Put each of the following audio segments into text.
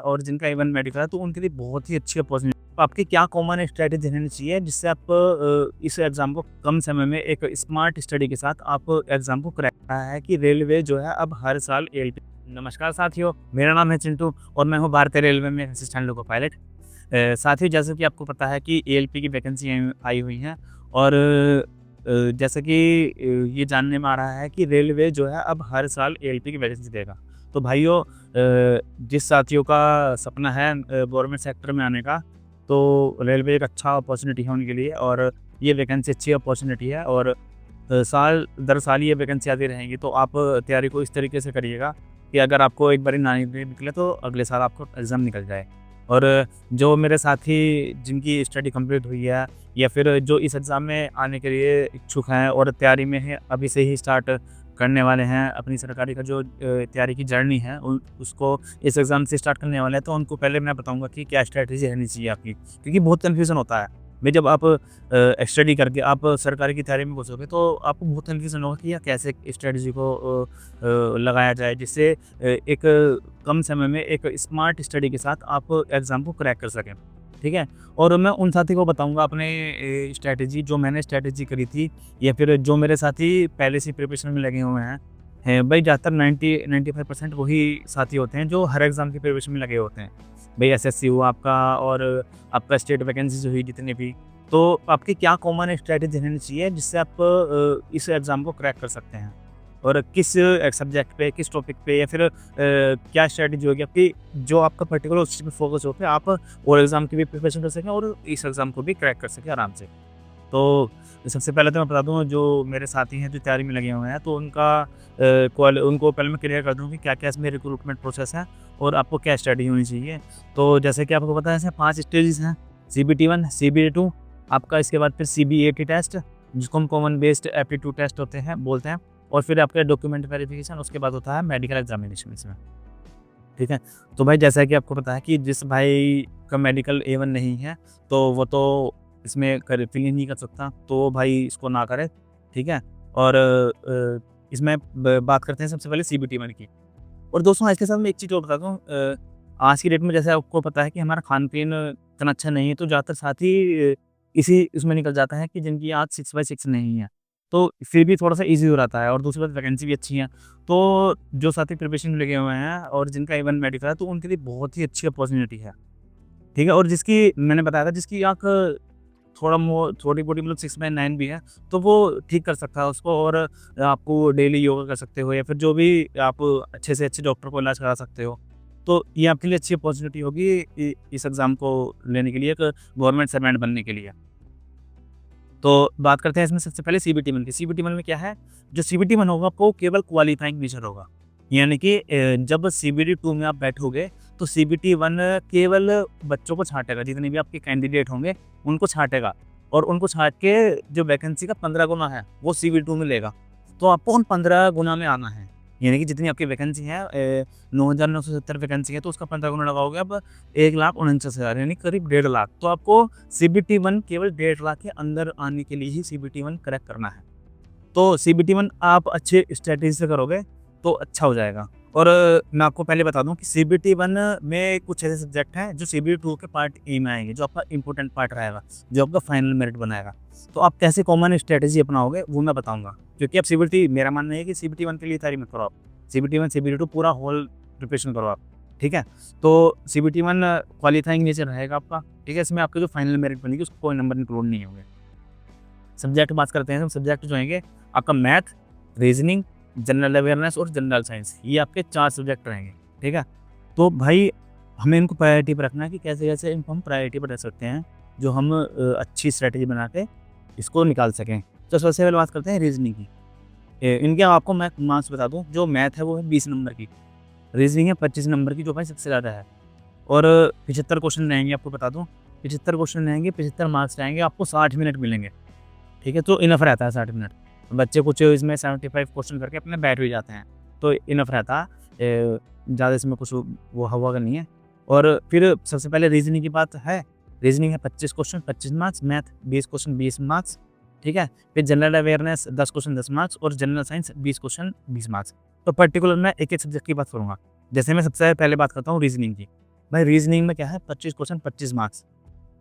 और जिनका even medical है तो उनके लिए बहुत ही अच्छी अपॉर्चुनिटी। तो आपकी क्या कॉमन स्ट्रैटेजी रहनी चाहिए जिससे आप इस एग्ज़ाम को कम समय में एक स्मार्ट स्टडी के साथ आप एग्ज़ाम को क्रैक रहा है कि रेलवे जो है अब हर साल एएलपी। नमस्कार साथियों, मेरा नाम है चिंटू और मैं हूँ भारतीय रेलवे में असिस्टेंट लोको पायलट। साथियों, जैसे कि आपको पता है कि एएलपी की वैकेंसी आई हुई हैं और जैसे कि ये जानने में आ रहा है कि रेलवे जो है अब हर साल एएलपी की वैकेंसी देगा। तो भाइयों, जिस साथियों का सपना है गवर्नमेंट सेक्टर में आने का, तो रेलवे एक अच्छा अपॉर्चुनिटी है उनके लिए और ये वैकेंसी अच्छी अपॉर्चुनिटी है और साल दर साल ये वैकेंसी आती रहेंगी। तो आप तैयारी को इस तरीके से करिएगा कि अगर आपको एक बारी ना निकले तो अगले साल आपको एग्ज़ाम निकल जाए। और जो मेरे साथी जिनकी स्टडी कंप्लीट हुई है या फिर जो इस एग्ज़ाम में आने के लिए इच्छुक हैं और तैयारी में हैं, अभी से ही स्टार्ट करने वाले हैं अपनी सरकारी का जो तैयारी की जर्नी है उसको इस एग्ज़ाम से स्टार्ट करने वाले हैं, तो उनको पहले मैं बताऊंगा कि क्या स्ट्रैटेजी रहनी चाहिए आपकी, क्योंकि बहुत कन्फ्यूज़न होता है। भाई जब आप स्टडी करके आप सरकारी की तैयारी में घुसोगे तो आपको बहुत कन्फ्यूज़न होगा कि यार कैसे स्ट्रैटेजी को लगाया जाए जिससे एक कम समय में एक स्मार्ट स्टडी के साथ आप एग्ज़ाम को क्रैक कर सकें। ठीक है? और मैं उन साथी को बताऊँगा अपने स्ट्रैटेजी जो मैंने स्ट्रैटेजी करी थी या फिर जो मेरे साथी पहले से प्रिपरेशन में लगे हुए हैं। भाई ज़्यादातर 90-95% वही साथी होते हैं जो हर एग्ज़ाम की प्रिपरेशन में लगे होते हैं। भाई एसएससी हुआ आपका और आपका स्टेट वैकेंसीज़ हुई जितनी भी। तो आपकी क्या कॉमन स्ट्रैटेजी रहनी चाहिए जिससे आप इस एग्ज़ाम को क्रैक कर सकते हैं? और किस सब्जेक्ट पे, किस टॉपिक पे या फिर क्या स्ट्रैटेजी होगी आपकी जो आपका पर्टिकुलर उस चीज़ पे फोकस हो के आप और एग्ज़ाम की भी प्रिपरेशन कर सकें और इस एग्ज़ाम को भी क्रैक कर सकें आराम से। तो सबसे पहले तो मैं बता दूँ जो मेरे साथी हैं जो तैयारी में लगे हुए हैं तो उनको पहले मैं क्लियर कर दूँ कि क्या-क्या इसमें रिक्रूटमेंट प्रोसेस है और आपको क्या स्ट्रैटेजी होनी चाहिए। तो जैसे कि आपको पता है ऐसे 5 स्टेजेस हैं, सीबीटी 1, सीबीटी 2 आपका, इसके बाद फिर सीबीएटी टेस्ट जिसको हम कॉमन बेस्ड एप्टीट्यूड टेस्ट बोलते हैं, और फिर आपका डॉक्यूमेंट वेरिफिकेशन, उसके बाद होता है मेडिकल एग्जामिनेशन इसमें। ठीक है? तो भाई जैसा कि आपको पता है कि जिस भाई का मेडिकल A1 नहीं है तो वो तो इसमें फिल ही नहीं कर सकता, तो भाई इसको ना करे। ठीक है? और इसमें बात करते हैं सबसे पहले सीबीटी 1 की। और दोस्तों इसके साथ मैं एक चीज़ और बता दूँ, आज की डेट में जैसे आपको पता है कि हमारा खान-पीन इतना अच्छा नहीं है, तो ज़्यादातर साथी इसी इसमें निकल जाता है कि जिनकी आज 6/6 नहीं है। तो फिर भी थोड़ा-सा ईज़ी हो जाता है और दूसरी बात वैकेंसी भी अच्छी है। तो जो साथी प्रिपरेशन में लगे हुए हैं और जिनका इवन मेडिकल है तो उनके लिए बहुत ही अच्छी अपॉर्च्युनिटी है। ठीक है? और जिसकी मैंने बताया था जिसकी आँख थोड़ी-मोटी मतलब 6/9 भी है, तो वो ठीक कर सकता है उसको और आपको डेली योगा कर सकते हो या फिर जो भी आप अच्छे से अच्छे डॉक्टर को इलाज करा सकते हो। तो ये आपके लिए अच्छी अपॉर्च्युनिटी होगी इस एग्ज़ाम को लेने के लिए, एक गवर्नमेंट सर्वेंट बनने के लिए। तो बात करते हैं इसमें सबसे पहले सीबीटी 1 की। सीबीटी 1 में क्या है, जो सीबीटी 1 होगा वो केवल क्वालीफाइंग नेचर होगा। यानी कि जब सीबीटी 2 में आप बैठोगे तो सीबीटी 1 केवल बच्चों को छाँटेगा, जितने भी आपके कैंडिडेट होंगे उनको छाँटेगा और उनको छाँट के जो वैकेंसी का 15 गुना है वो सीबीटी 2 में लेगा। तो आपको उन 15 गुना में आना है। यानी कि जितनी आपकी वैकेंसी है 9,970 वैकेंसी है तो उसका 15 गुना लगाओगे आप 1,49,000 यानी करीब 1.5 लाख। तो आपको सीबीटी 1 केवल 1.5 लाख के अंदर आने के लिए ही सीबीटी 1 क्रैक करना है। तो सीबीटी 1 आप अच्छे स्ट्रैटेजी से करोगे तो अच्छा हो जाएगा। और मैं आपको पहले बता दूँ कि सीबीटी 1 में कुछ ऐसे सब्जेक्ट हैं जो सीबीटी 2 के पार्ट ए में आएँगे, जो आपका इम्पोर्टेंट पार्ट रहेगा, जो आपका फाइनल मेरिट बनाएगा। तो आप कैसे कॉमन स्ट्रैटेजी अपनाओगे वो मैं बताऊँगा। क्योंकि अब सीबीटी मेरा मानना है कि सीबीटी 1 के लिए तैयारी मत करो आप। सीबीटी 1, सीबीटी 2 पूरा होल प्रिपरेशन करो आप। ठीक है? तो सीबीटी 1 क्वालीफाइंग नेचर रहेगा आपका। ठीक है? इसमें आपके जो फाइनल मेरिट बनेगी उसको कोई नंबर इंक्लूड नहीं होंगे। सब्जेक्ट बात करते हैं, सब्जेक्ट जो होंगे आपका मैथ, रीजनिंग, जनरल अवेयरनेस और जनरल साइंस, ये आपके 4 सब्जेक्ट रहेंगे। ठीक है? तो भाई हमें इनको प्रायोरिटी पे रखना है कि कैसे-कैसे इनको हम प्रायोरिटी पे रख सकते हैं, जो हम अच्छी स्ट्रैटेजी बना के इसको निकाल सकें। तो सबसे पहले बात करते हैं रीजनिंग की। इनके आपको मैं मार्क्स बता दूँ, जो मैथ है वो है 20 नंबर की, रीजनिंग है 25 नंबर की जो भाई सबसे ज़्यादा है, और 75 क्वेश्चन रहेंगे आपको बता दूँ। 75 क्वेश्चन रहेंगे, 75 मार्क्स रहेंगे, आपको 60 मिनट मिलेंगे। ठीक है? तो इनफ रहता है 60 मिनट। बच्चे कुछ इसमें 75 क्वेश्चन करके अपने बैठ भी जाते हैं, तो इनफ रहता है। ज़्यादा इसमें कुछ वो हवा का नहीं है। और फिर सबसे पहले रीजनिंग की बात है, रीजनिंग है 25 question 25 marks, math 20 question 20 marks. ठीक है? फिर जनरल अवेयरनेस 10 क्वेश्चन 10 मार्क्स और जनरल साइंस 20 क्वेश्चन 20 मार्क्स। तो पर्टिकुलर मैं एक-एक सब्जेक्ट की बात करूँगा। जैसे मैं सबसे पहले बात करता हूँ रीजनिंग की। भाई रीजनिंग में क्या है 25 क्वेश्चन 25 मार्क्स।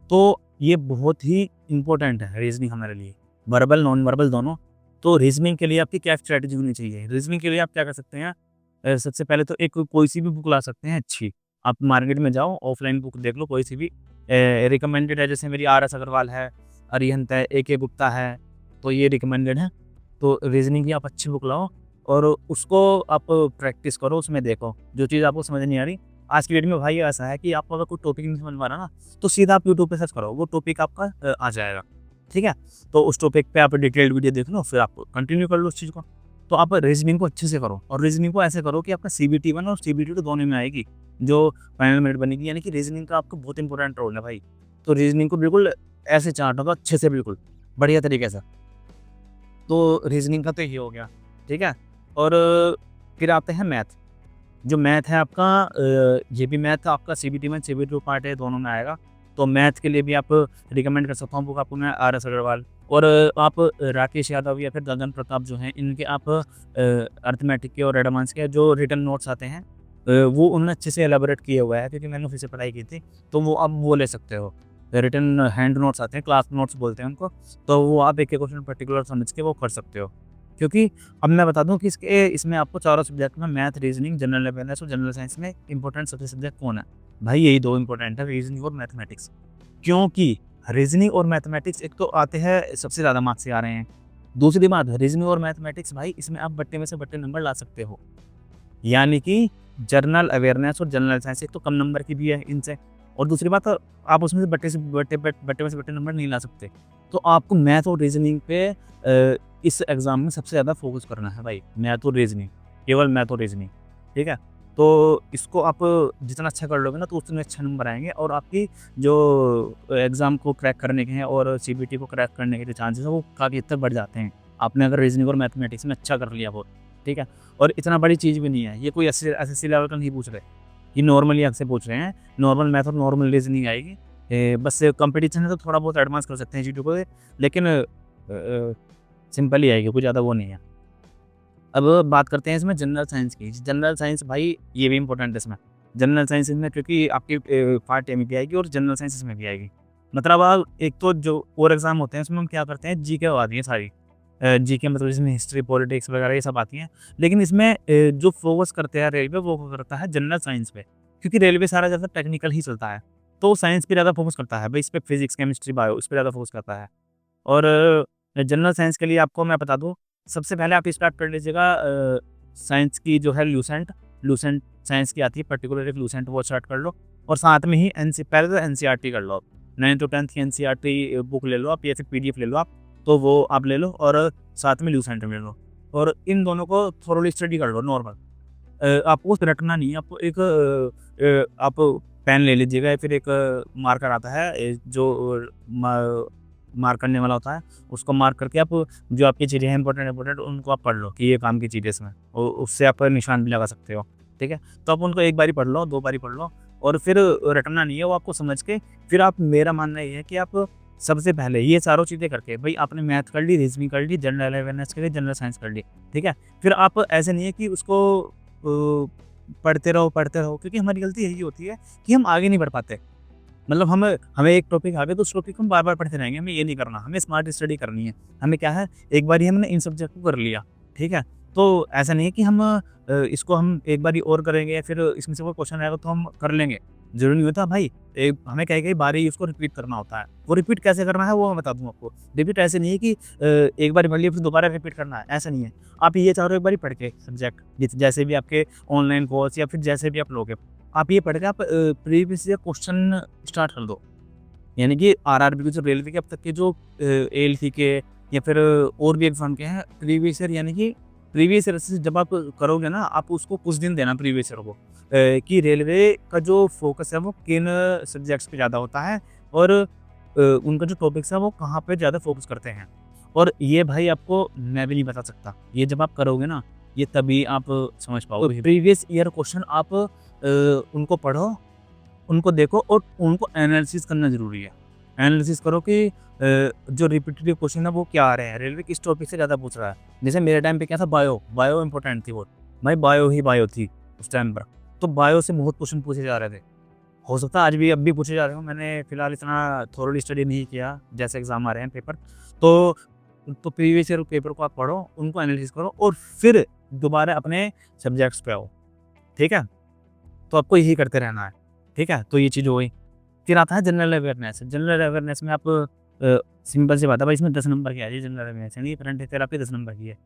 तो ये बहुत ही इंपॉर्टेंट है रीजनिंग हमारे लिए, वर्बल नॉन वर्बल दोनों। तो रीजनिंग के लिए आपकी क्या स्ट्रैटेजी होनी चाहिए? रीजनिंग के लिए आप क्या कर सकते हैं? सबसे पहले तो एक कोई सी भी बुक ला सकते हैं अच्छी। आप मार्केट में जाओ, ऑफलाइन बुक देख लो कोई सी भी। रिकमेंडेड है, जैसे मेरी आर.एस. अग्रवाल है, अरिहंत है, ए.के. गुप्ता है, तो ये रिकमेंडेड है। तो रीजनिंग की आप अच्छी बुक लाओ और उसको आप प्रैक्टिस करो, उसमें देखो जो चीज़ आपको समझ नहीं आ रही। आज की डेट में भाई ऐसा है कि आपको अगर कोई टॉपिक नहीं समझ में आ रहा ना, तो सीधा आप यूट्यूब पे सर्च करो, वो टॉपिक आपका आ जाएगा। ठीक है? तो उस टॉपिक पे आप डिटेल्ड वीडियो देख लो, फिर आप कंटिन्यू कर लो उस चीज़ को। तो आप रीजनिंग को अच्छे से करो और रीजनिंग को ऐसे करो कि आपका सीबीटी 1 और सीबीटी 2 दोनों में आएगी, जो फाइनल मेरिट बनेगी। यानी कि रीजनिंग का आपको बहुत इंपॉर्टेंट रोल है भाई। तो रीजनिंग को बिल्कुल ऐसे चार्ट होगा अच्छे से, बिल्कुल बढ़िया तरीके से। तो रीजनिंग का तो ये हो गया, ठीक है? और फिर आते हैं मैथ। जो मैथ है आपका, ये भी मैथ आपका सीबीटी 1 सीबीटी 2 पार्ट है, दोनों में आएगा। तो मैथ के लिए भी आप रिकमेंड कर सकता हूँ बुक आपको मैं, आर.एस. अग्रवाल। और आप राकेश यादव या फिर गगन प्रताप जो हैं, इनके आप अरिथमेटिक के और एडवांस के जो रिटन नोट्स आते हैं, वो उन्होंने अच्छे से एलाबोरेट किया हुआ है, क्योंकि मैंने उसी से पढ़ाई की थी। तो वो आप वो ले सकते हो। रिटन हैंड नोट्स आते हैं, क्लास नोट्स बोलते हैं उनको। तो वो आप एक-एक क्वेश्चन पर्टिकुलर समझ के वो कर सकते हो। क्योंकि अब मैं बता दूँ कि इसमें आपको चारों सब्जेक्ट में मैथ, रीजनिंग, जनरल अवेयरनेस और जनरल साइंस में इंपॉर्टेंट सबसे सब्जेक्ट कौन है? भाई यही 2 इंपॉर्टेंट है, रीजनिंग और मैथमेटिक्स। क्योंकि रीजनिंग और मैथमेटिक्स एक तो आते हैं सबसे ज़्यादा मार्क्स से आ रहे हैं। दूसरी बात, रीजनिंग और मैथमेटिक्स भाई इसमें आप बट्टे में से बट्टे नंबर ला सकते हो। यानी कि जनरल अवेयरनेस और जनरल साइंस एक तो कम नंबर की भी है इनसे, और दूसरी बात आप उसमें से बट्टे में से बट्टे नंबर नहीं ला सकते। तो आपको मैथ और रीजनिंग पे इस एग्ज़ाम में सबसे ज़्यादा फोकस करना है भाई, मैथ और रीजनिंग, केवल मैथ और रीजनिंग, ठीक है? तो इसको आप जितना अच्छा कर लोगे ना, तो उतने अच्छे नंबर आएँगे और आपकी जो एग्ज़ाम को क्रैक करने के हैं और सीबीटी को क्रैक करने के जो चांसेस हैं, वो काफ़ी हद तक बढ़ जाते हैं। आपने अगर रीजनिंग और मैथमेटिक्स में अच्छा कर लिया हो, ठीक है? और इतना बड़ी चीज़ भी नहीं है, ये कोई एसएससी लेवल का नहीं पूछ रहे, ये नॉर्मली आपसे पूछ रहे हैं। नॉर्मल मैथ और नॉर्मल रीजनिंग आएगी। बस कॉम्पिटिशन है तो थोड़ा बहुत एडवांस कर सकते हैं चीज़ों को, लेकिन सिंपल ही आएगी, कोई ज़्यादा वो नहीं है। अब बात करते हैं इसमें जनरल साइंस की। जनरल साइंस भाई ये भी इम्पोर्टेंट है इसमें। जनरल साइंस इसमें क्योंकि आपकी पार्ट ए में भी आएगी और जनरल साइंस इसमें भी आएगी। मतलब आप एक तो जो और एग्ज़ाम होते हैं उसमें हम क्या करते हैं, जीके आती है सारी। जीके मतलब इसमें हिस्ट्री, पॉलिटिक्स वगैरह ये सब आती हैं। लेकिन इसमें जो फ़ोकस करते हैं रेलवे, वो करता है जनरल साइंस पे। क्योंकि रेलवे सारा ज़्यादा टेक्निकल ही चलता है। तो साइंस पे ज़्यादा फ़ोकस करता है। भई इस पे फिज़िक्स, केमिस्ट्री, बायो इस पे ज़्यादा फ़ोकस करता है। और जनरल साइंस के लिए आपको मैं बता दूँ, सबसे पहले आप स्टार्ट कर लीजिएगा साइंस की जो है लूसेंट। लूसेंट साइंस की आती है, पर्टिकुलर एक लूसेंट, वो स्टार्ट कर लो। और साथ में ही पहले तो एनसीईआरटी कर लो आप। 9th to 10th की एनसीईआरटी बुक ले लो आप, या फिर पीडीएफ ले लो आप। तो वो आप ले लो और साथ में लूसेंट ले लो। और इन दोनों को थोरोली स्टडी कर लो नॉर्मल। आपको कुछ रटना नहीं है, आपको एक आप पेन ले लीजिएगा, या फिर एक मार्कर आता है जो मार्क करने वाला होता है, उसको मार्क करके आप जो आपकी चीज़ें हैं इंपॉर्टेंट उनको आप पढ़ लो कि ये काम की चीज़ है इसमें, और उससे आप निशान भी लगा सकते हो, ठीक है? तो आप उनको एक बारी पढ़ लो, 2 बारी पढ़ लो, और फिर रटना नहीं है, वो आपको समझ के फिर आप, मेरा मानना ये है कि आप सबसे पहले ये चारों चीज़ें करके, भई आपने मैथ कर ली, रीज़निंग कर ली, जनरल अवेयरनेस कर ली, जनरल साइंस कर ली, ठीक है? फिर आप ऐसे नहीं है कि उसको पढ़ते रहो, क्योंकि हमारी गलती यही होती है कि हम आगे नहीं बढ़ पाते। मतलब हमें एक टॉपिक आ गया तो उस टॉपिक को हम बार-बार पढ़ते रहेंगे, हमें ये नहीं करना, हमें स्मार्ट स्टडी करनी है। हमें क्या है, एक बारी हमने इन सब्जेक्ट को कर लिया, ठीक है? तो ऐसा नहीं है कि हम इसको हम एक बारी और करेंगे या फिर इसमें से कोई क्वेश्चन आएगा तो हम कर लेंगे। ज़रूरी नहीं होता भाई, हमें कई-कई बारी उसको रिपीट करना होता है। वो रिपीट कैसे करना है वो मैं बता दूँ आपको। रिपीट ऐसे नहीं है कि एक बार पढ़ लिया फिर दोबारा रिपीट करना है, ऐसा नहीं है। आप ये चारों एक बारी पढ़ के सब्जेक्ट, जैसे भी आपके ऑनलाइन कोर्स या फिर जैसे भी आप लोगे, आप ये पढ़ के आप प्रीवियस ईयर क्वेश्चन स्टार्ट कर दो। यानी कि आरआरबी के, जो रेलवे के अब तक के जो एएलपी के या फिर और भी एग्ज़ाम के हैं, प्रीवियस ईयर, यानी कि प्रीवियस ईयर से जब आप करोगे ना, आप उसको कुछ दिन देना प्रीवियस ईयर को, कि रेलवे का जो फ़ोकस है वो किन सब्जेक्ट्स पे ज़्यादा होता है, और उनका जो टॉपिक्स है वो कहाँ पे ज़्यादा फ़ोकस करते हैं। और ये भाई आपको मैं भी नहीं बता सकता। ये जब आप करोगे ना, ये तभी आप समझ पाओगे। प्रीवियस ईयर क्वेश्चन आप उनको पढ़ो, उनको देखो और उनको एनालिसिस करना ज़रूरी है। एनालिसिस करो कि जो रिपीटेटिव क्वेश्चन है वो क्या आ रहे हैं, रेलवे किस टॉपिक से ज़्यादा पूछ रहा है। जैसे मेरे टाइम पे क्या था, बायो इम्पोर्टेंट थी बहुत। भाई बायो ही बायो थी उस टाइम पर। तो बायो से बहुत क्वेश्चन पूछे जा रहे थे। हो सकता है आज भी अब भी पूछे जा रहे हो। मैंने फिलहाल इतना थॉरोली स्टडी नहीं किया, जैसे एग्ज़ाम आ रहे हैं पेपर। तो प्रीवियस ईयर पेपर को आप पढ़ो, उनको एनालिसिस करो और फिर दोबारा अपने सब्जेक्ट्स पे आओ, ठीक है? तो आपको यही करते रहना है, ठीक है? तो ये चीज़ हो गई। फिर आता है जनरल अवेयरनेस। जनरल अवेयरनेस में आप सिंपल सी बात है भाई, इसमें 10 नंबर की आ रही है जनरल अवेयरनेस, यानी करंट अफेयर आपके 10 नंबर की है।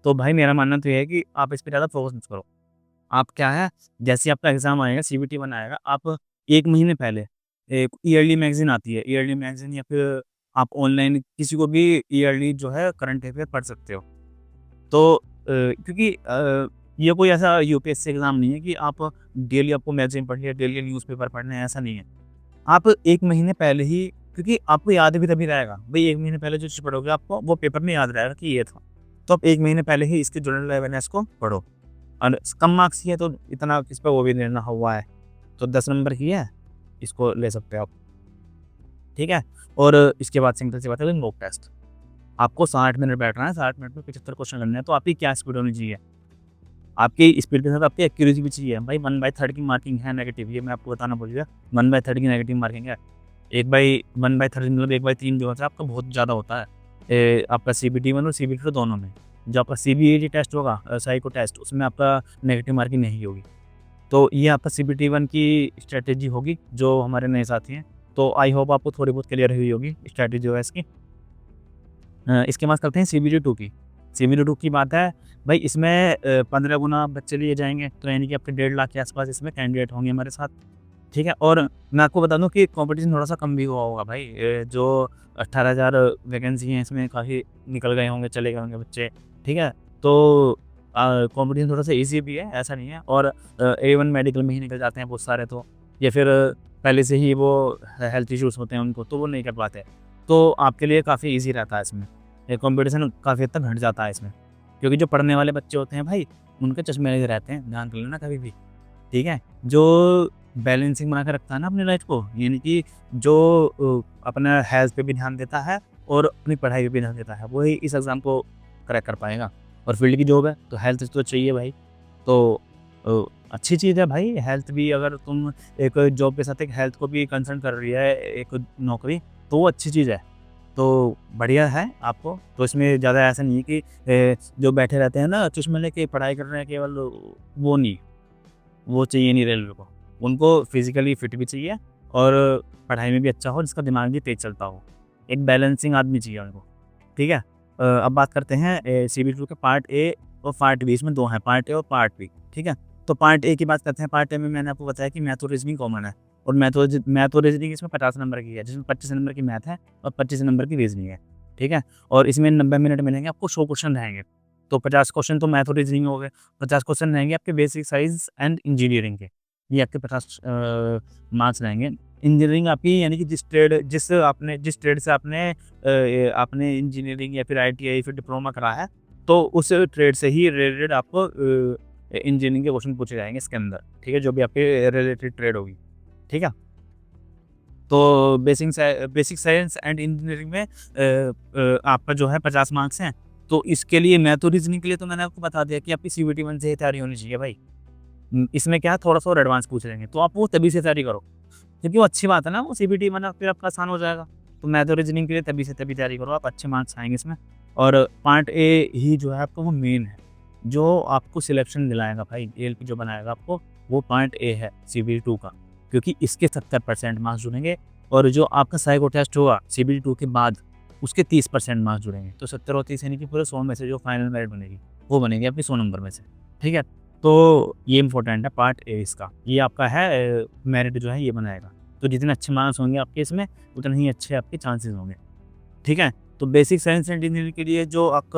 तो भाई मेरा मानना तो ये है कि आप इस पे ज़्यादा फोकस मत करो। आप क्या है, जैसे ही आपका एग्ज़ाम आएगा, सीबीटी 1 आएगा, आप 1 महीने पहले एक ईयरली मैगज़ीन आती है, ईयरली मैगज़ीन या फिर आप ऑनलाइन किसी को भी ईयरली जो है करंट अफेयर पढ़ सकते हो। तो क्योंकि ये कोई ऐसा यूपीएससी एग्ज़ाम नहीं है कि आप डेली आपको मैगज़ीन पढ़नी है, डेली न्यूज़पेपर पढ़ने हैं, ऐसा नहीं है। आप 1 महीने पहले ही, क्योंकि आपको याद भी तभी रहेगा, भई 1 महीने पहले जो चीज़ पढ़ोगे आपको वो पेपर में याद रहेगा कि ये था। तो आप 1 महीने पहले ही इसकी जनरल अवेयरनेस को पढ़ो। और कम मार्क्स की है तो इतना इस पे वो भी देना हुआ है, तो 10 नंबर की है, इसको ले सकते हो आप, ठीक है? और इसके बाद सिंपल सी बात है मॉक टेस्ट। आपको 60 मिनट बैठना है, 60 मिनट में 75 क्वेश्चन करने हैं, तो आपकी क्या स्पीड होनी चाहिए? आपकी स्पीड के साथ आपकी एक्यूरेसी भी चाहिए। भाई 1/3 की मार्किंग है नेगेटिव, ये मैं आपको बताना भूल गया। 1/3 की नेगेटिव मार्किंग है। 1/3 मतलब 1/3 जो होता है आपका बहुत ज़्यादा होता है। आपका सीबीटी 1 और सीबीटी 2 दोनों में। जो आपका सीबीएटी टेस्ट होगा, साइको टेस्ट, उसमें आपका नेगेटिव मार्किंग नहीं होगी। तो ये आपका सीबीटी 1 की स्ट्रैटेजी होगी जो हमारे नए साथी हैं। तो आई होप आपको थोड़ी बहुत क्लियर हुई होगी स्ट्रैटेजी जो है इसकी। इसके बाद करते हैं सीबीटी 2 की। सीबीटी 2 की बात है, भाई इसमें 15 गुना बच्चे लिए जाएँगे, तो यानी कि आपके 1.5 लाख के आस-पास इसमें कैंडिडेट होंगे हमारे साथ, ठीक है? और मैं आपको बता दूँ कि कॉम्पिटिशन थोड़ा-सा कम भी हुआ होगा भाई। जो 18,000 वैकेंसी हैं इसमें काफ़ी निकल गए होंगे, चले गए होंगे बच्चे, ठीक है? तो कॉम्पिटिशन थोड़ा-सा ईज़ी भी है, ऐसा नहीं है। और A1 मेडिकल में ही निकल जाते हैं बहुत सारे तो, या फिर पहले से ही वो हेल्थ इश्यूज़ होते हैं उनको, तो वो नहीं कर पाते। तो आपके लिए काफ़ी ईज़ी रहता है इसमें। ये कॉम्पिटिशन काफ़ी हद तक घट जाता है इसमें, क्योंकि जो पढ़ने वाले बच्चे होते हैं भाई, उनके चश्मे लगे रहते हैं, ध्यान कर लेना कभी भी, ठीक है? जो बैलेंसिंग बना के रखता है ना अपनी लाइफ़ को, यानी कि जो अपना हेल्थ पे भी ध्यान देता है और अपनी पढ़ाई पे भी ध्यान देता है, वही इस एग्ज़ाम को क्रैक कर पाएगा। और फील्ड की जॉब है, तो हेल्थ तो चाहिए भाई। तो अ, अच्छी चीज़ है भाई, हेल्थ भी, अगर तुम एक जॉब के साथ एक हेल्थ को भी कंसर्न कर रही है एक नौकरी, तो वो अच्छी चीज़ है। तो बढ़िया है आपको, तो इसमें ज़्यादा ऐसा नहीं है कि जो बैठे रहते हैं ना चश्मे लेके पढ़ाई कर रहे हैं केवल, वो नहीं, वो चाहिए नहीं रेलवे को। उनको फिज़िकली फिट भी चाहिए और पढ़ाई में भी अच्छा हो, जिसका दिमाग भी तेज़ चलता हो। एक बैलेंसिंग आदमी चाहिए उनको, ठीक है? अब बात करते हैं सीबीटी 2 के पार्ट ए और पार्ट बी, इसमें 2 हैं, पार्ट ए और पार्ट बी, ठीक है? तो पार्ट ए की बात करते हैं। पार्ट ए में मैंने आपको बताया कि मैथ और रीज़निंग कॉमन है, और मैथ और रीज़निंग इसमें 50 नंबर की है, जिसमें 25 नंबर की मैथ है और 25 नंबर की रीज़निंग है, ठीक है? और इसमें 90 मिनट मिलेंगे आपको, 100 क्वेश्चन रहेंगे। तो 50 क्वेश्चन तो मैथ और रीज़निंग हो गए, 50 क्वेश्चन रहेंगे आपके बेसिक साइंस एंड इंजीनियरिंग के। ये आपके 50 मार्क्स रहेंगे। इंजीनियरिंग आपकी, यानी कि जिस ट्रेड से आपने इंजीनियरिंग या फिर आईटीआई फिर डिप्लोमा करा है, तो उस ट्रेड से ही रिलेटेड आपको इंजीनियरिंग के क्वेश्चन पूछे जाएँगे इसके अंदर, ठीक है? जो भी आपके रिलेटेड ट्रेड होगी, ठीक है? तो बेसिक साइंस एंड इंजीनियरिंग में आपका जो है 50 मार्क्स हैं। तो इसके लिए मैथ और रीज़निंग के लिए तो मैंने आपको बता दिया कि आपकी सीबीटी 1 से ही तैयारी होनी चाहिए भाई। इसमें क्या है, थोड़ा-सा और एडवांस पूछ लेंगे, तो आप वो तभी से तैयारी करो। क्योंकि वो अच्छी बात है ना, वो सीबीटी 1 फिर आपका आसान हो जाएगा। तो मैथ और रीज़निंग के लिए तभी से तभी तैयारी करो आप, अच्छे मार्क्स आएँगे इसमें। और पार्ट ए ही जो है आपका वो मेन है, जो आपको सिलेक्शन दिलाएगा भाई, एएलपी जो बनाएगा आपको, वो पार्ट ए है सीबीटी 2 का। क्योंकि इसके 70% मार्क्स जुड़ेंगे, और जो आपका साइको टेस्ट होगा सीबीटी 2 के बाद, उसके 30% मार्क्स जुड़ेंगे। तो 70 और 30 यानी कि पूरे 100 में से जो फाइनल मेरिट बनेगी, वो बनेगी आपकी 100 नंबर में से, ठीक है? तो ये इम्पोर्टेंट है पार्ट ए इसका। ये आपका है मेरिट जो है ये बनाएगा। तो जितने अच्छे मार्क्स होंगे आपके इसमें, उतने ही अच्छे आपके चांसेस होंगे, ठीक है? तो बेसिक साइंस एंड इंजीनियरिंग के लिए जो आप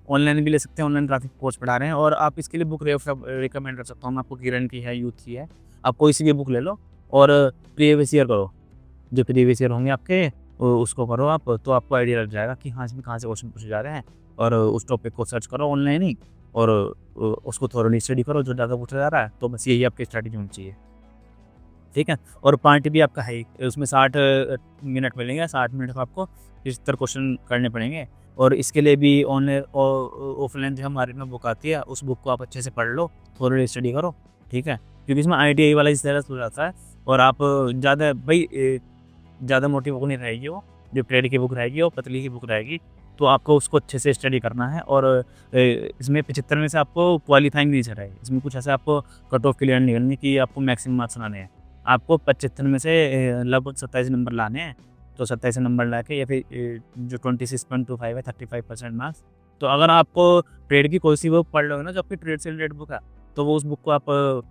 ऑनलाइन भी ले सकते हैं, ऑनलाइन काफ़ी कोर्स पढ़ा रहे हैं, और आप इसके लिए बुक रिकमेंड कर सकता हूँ मैं आपको, किरण की है, यूथ की है। आप कोई सी भी बुक ले लो और प्रीवियस ईयर करो। जो प्रीवियस ईयर होंगे आपके, उसको करो आप, तो आपको आइडिया लग जाएगा कि हाँ, इसमें कहाँ से क्वेश्चन पूछे जा रहे हैं, और उस टॉपिक को सर्च करो ऑनलाइन ही, और उसको थोरोली स्टडी करो जो ज़्यादा पूछा जा रहा है। तो बस यही आपकी स्ट्रैटेजी होनी चाहिए, ठीक है? और पार्ट भी आपका है ही, उसमें 60 मिनट मिलेंगे, 60 मिनट का आपको 75 क्वेश्चन करने पड़ेंगे। और इसके लिए भी ऑनलाइन और ऑफलाइन जो हमारे में बुक आती है, उस बुक को आप अच्छे से पढ़ लो, थोरोली स्टडी करो, ठीक है? क्योंकि इसमें आईटीआई वाला इस तरह से हो जाता है और आप ज़्यादा भाई ज़्यादा मोटी बुक नहीं रहेगी वो, जो ट्रेड की बुक रहेगी वो पतली की बुक रहेगी। तो आपको उसको अच्छे से स्टडी करना है और इसमें 75 में से आपको क्वालीफाइंग नहीं चल रहा है। इसमें कुछ ऐसा आपको कट ऑफ क्लियर नहीं करनी कि आपको मैक्सिमम मार्क्स लाने हैं। आपको 75 में से लगभग 27 नंबर लाने हैं। तो 27 नंबर लाके या फिर जो 26.25 है 35% मार्क्स। तो अगर आपको ट्रेड की कोई सी बुक पढ़ लोगे ना जो आपकी ट्रेड से रिलेटेड बुक है, तो वो उस बुक को आप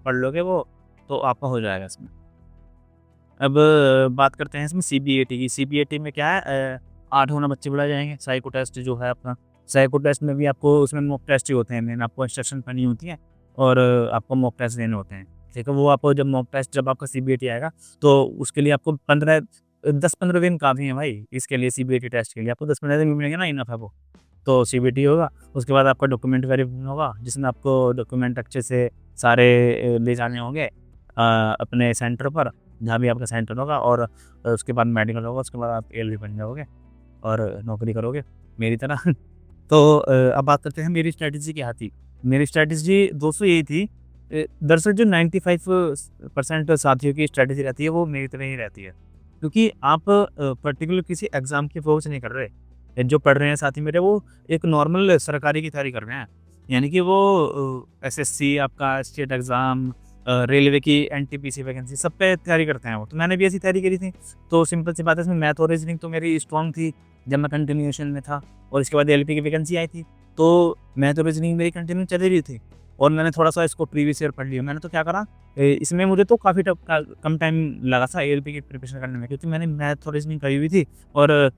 पढ़ लोगे वो, तो आपका हो जाएगा इसमें। अब बात करते हैं इसमें सीबीएटी की। सीबीएटी में क्या है 8 होना बच्चे बुलाए जाएँगे। साइको टेस्ट जो है अपना, साइको टेस्ट में भी आपको उसमें मॉक टेस्ट ही होते हैं मेन, आपको इंस्ट्रक्शन पढ़नी होती है और आपको मॉक टेस्ट देने होते हैं। ठीक है, वो आपको जब मॉक टेस्ट जब आपका सीबीएटी आएगा, तो उसके लिए आपको 10-15 दिन काफ़ी हैं भाई, इसके लिए सीबीएटी टेस्ट के लिए। आपको 10-15 दिन मिलेंगे ना, इनफ है वो। तो सीबीएटी होगा, उसके बाद आपका डॉक्यूमेंट वेरिफिकेशन होगा, जिसमें आपको डॉक्यूमेंट अच्छे से सारे ले जाने होंगे अपने सेंटर पर, जहाँ भी आपका सेंटर होगा और उसके बाद मेडिकल होगा, उसके बाद आप एएलपी बन जाओगे और नौकरी करोगे मेरी तरह। तो अब बात करते हैं मेरी स्ट्रैटेजी क्या थी। मेरी स्ट्रैटेजी दोस्तों यही थी, दरअसल जो 95% साथियों की स्ट्रैटेजी रहती है वो मेरी तरह ही रहती है। क्योंकि आप पर्टिकुलर किसी एग्ज़ाम की फोकस नहीं कर रहे। जो पढ़ रहे हैं साथी मेरे वो एक नॉर्मल सरकारी की तैयारी कर रहे हैं। यानी कि वो एसएससी आपका स्टेट एग्ज़ाम, रेलवे की एनटीपीसी वैकेंसी सब पे तैयारी करते हैं वो। तो मैंने भी ऐसी तैयारी करी थी। तो सिंपल सी बात है, इसमें मैथ और रीज़निंग तो मेरी स्ट्रॉन्ग थी जब मैं कंटिन्यूएशन में था, और इसके बाद एलपी की वैकेंसी आई थी। तो मैथ और रीज़निंग मेरी कंटिन्यू चल रही थी और मैंने थोड़ा-सा इसको प्रीवियस ईयर पढ़ लिया। मैंने तो क्या करा, इसमें मुझे तो काफ़ी कम टाइम लगा था एएलपी की प्रिपरेशन करने में, क्योंकि मैंने मैथ और रीज़निंग करी हुई थी और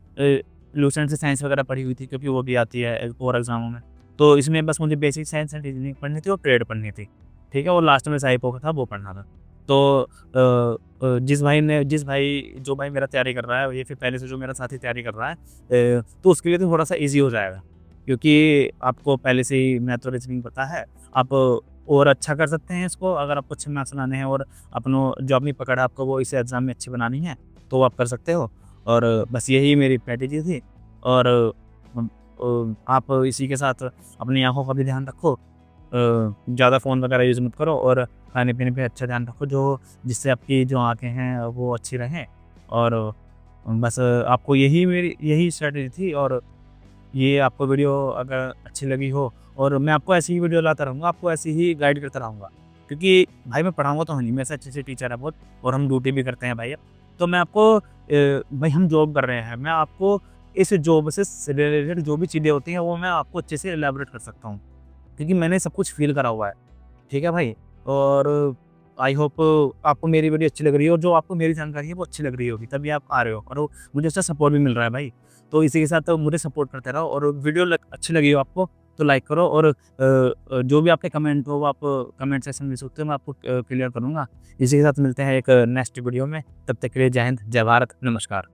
लूसेंट से साइंस वगैरह पढ़ी हुई थी, क्योंकि वो भी आती है और एग्ज़ामों में। तो इसमें बस मुझे बेसिक साइंस एंड रीज़निंग पढ़नी थी और ट्रेड पढ़नी थी। ठीक है? और लास्ट में साइको का था वो पढ़ना था। तो जो भाई मेरा तैयारी कर रहा है, या फिर पहले से जो मेरा साथी तैयारी कर रहा है, तो उसके लिए तो थोड़ा-सा ईज़ी हो जाएगा। क्योंकि आपको पहले से ही मैथ और रीज़निंग पता है, आप और अच्छा कर सकते हैं इसको। अगर आपको अच्छे मार्क्स लाने हैं और अपनो जो अपनी पकड़ है आपको वो इस एग्ज़ाम में अच्छी बनानी है, तो आप कर सकते हो। और बस यही मेरी स्ट्रैटेजी थी। और आप इसी के साथ अपनी आँखों का भी ध्यान रखो। ज़्यादा फ़ोन वगैरह यूज़ मत करो और खाने-पीने पे अच्छा ध्यान रखो, जो जिससे आपकी जो आँखें हैं वो अच्छी रहें। और बस आपको यही स्ट्रैटेजी थी। और ये आपको वीडियो अगर अच्छी लगी हो, और मैं आपको ऐसी ही वीडियो लाता रहूँगा, आपको ऐसे ही गाइड करता रहूँगा। क्योंकि भाई मैं पढ़ाऊँगा तो हूँ नहीं, मेरे से अच्छे-अच्छे टीचर हैं बहुत, और हम ड्यूटी भी करते हैं भाई अब। तो मैं आपको भाई हम जॉब कर रहे हैं, मैं आपको इस जॉब से रिलेटेड जो भी चीज़ें होती हैं वो मैं आपको अच्छे से इलैबोरेट कर सकता हूँ। क्योंकि मैंने सब कुछ फ़ील करा हुआ है। ठीक है भाई? और आई होप आपको मेरी वीडियो अच्छी लग रही है, और जो आपको मेरी जानकारी है वो अच्छी लग रही होगी, तभी आप आ रहे हो, और मुझे उससे सपोर्ट भी मिल रहा है भाई। तो इसी के साथ मुझे सपोर्ट करते रहो, और वीडियो अच्छी लगी हो आपको तो लाइक करो, और जो भी आपके कमेंट हो वो आप कमेंट सेक्शन में सकते हो, मैं आपको क्लियर करूँगा। इसी के साथ मिलते हैं एक नेक्स्ट वीडियो में। तब तक के लिए जय हिंद, जय भारत, नमस्कार।